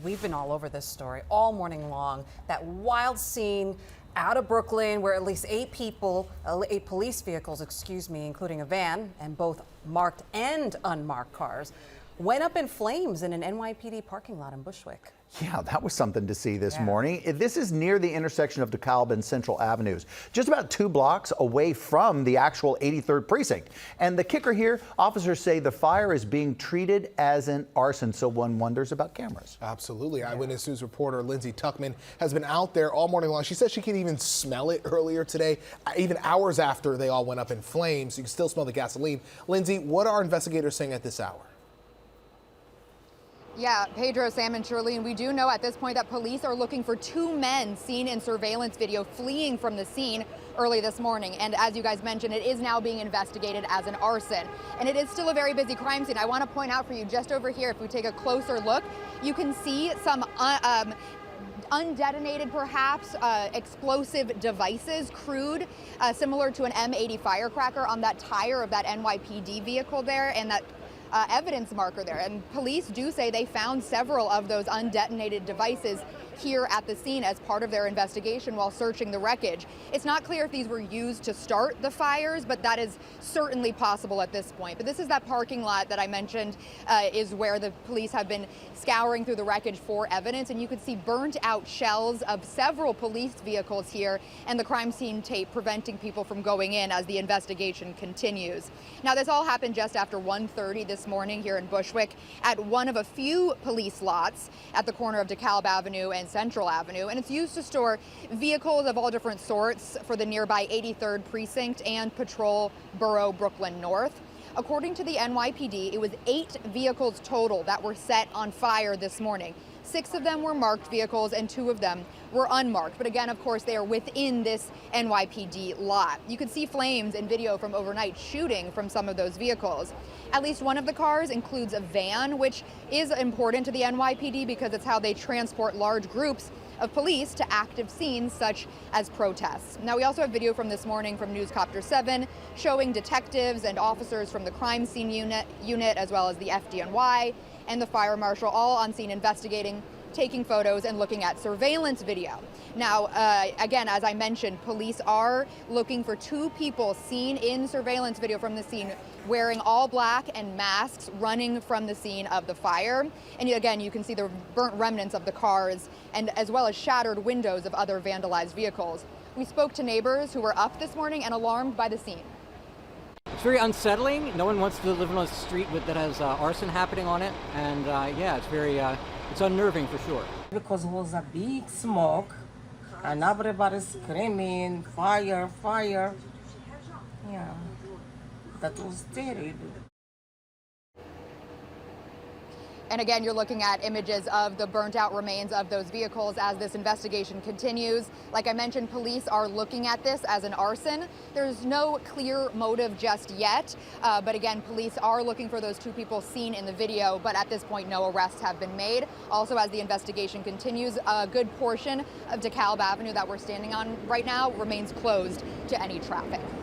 We've been all over this story all morning long. That wild scene out of Brooklyn where at least eight police vehicles, including a van and both marked and unmarked cars, went up in flames in an NYPD parking lot in Bushwick. Yeah, that was something to see this morning. This is near the intersection of DeKalb and Central Avenues, just about 2 blocks away from the actual 83rd precinct. And the kicker here, officers say the fire is being treated as an arson, so one wonders about cameras. Absolutely. Eyewitness News reporter Lindsay Tuchman has been out there all morning long. She said she could even smell it earlier today, even hours after they all went up in flames. You can still smell the gasoline. Lindsay, what are investigators saying at this hour? Yeah, Pedro, Sam, and Shirlene, we do know at this point that police are looking for 2 men seen in surveillance video fleeing from the scene early this morning. And as you guys mentioned, it is now being investigated as an arson. And it is still a very busy crime scene. I want to point out for you just over here, if we take a closer look, you can see some undetonated, perhaps, explosive devices, crude, similar to an M80 firecracker on that tire of that NYPD vehicle there, and that evidence marker there. And police do say they found several of those undetonated devices here at the scene as part of their investigation while searching the wreckage. It's not clear if these were used to start the fires, but that is certainly possible at this point. But this is that parking lot that I mentioned is where the police have been scouring through the wreckage for evidence, and you could see burnt out shells of several police vehicles here and the crime scene tape preventing people from going in as the investigation continues. Now, this all happened just after 1:30 this morning here in Bushwick at one of a few police lots at the corner of DeKalb Avenue and Central Avenue, and it's used to store vehicles of all different sorts for the nearby 83rd Precinct and Patrol Borough Brooklyn North. According to the NYPD, it was 8 vehicles total that were set on fire this morning. 6 of them were marked vehicles and 2 of them were unmarked. But again, of course, they are within this NYPD lot. You could see flames in video from overnight shooting from some of those vehicles. At least one of the cars includes a van, which is important to the NYPD because it's how they transport large groups of police to active scenes such as protests. Now, we also have video from this morning from Newscopter 7 showing detectives and officers from the crime scene unit as well as the FDNY and the fire marshal all on scene investigating, taking photos and looking at surveillance video. Now, again, as I mentioned, police are looking for 2 people seen in surveillance video from the scene wearing all black and masks running from the scene of the fire. And again, you can see the burnt remnants of the cars and as well as shattered windows of other vandalized vehicles. We spoke to neighbors who were up this morning and alarmed by the scene. It's very unsettling. No one wants to live on a street that has arson happening on it. And yeah, it's very, it's unnerving for sure. Because it was a big smoke and everybody screaming, fire, fire. Yeah, that was terrible. And again, you're looking at images of the burnt out remains of those vehicles as this investigation continues. Like I mentioned, police are looking at this as an arson. There's no clear motive just yet. But again, police are looking for those 2 people seen in the video. But at this point, no arrests have been made. Also, as the investigation continues, a good portion of DeKalb Avenue that we're standing on right now remains closed to any traffic.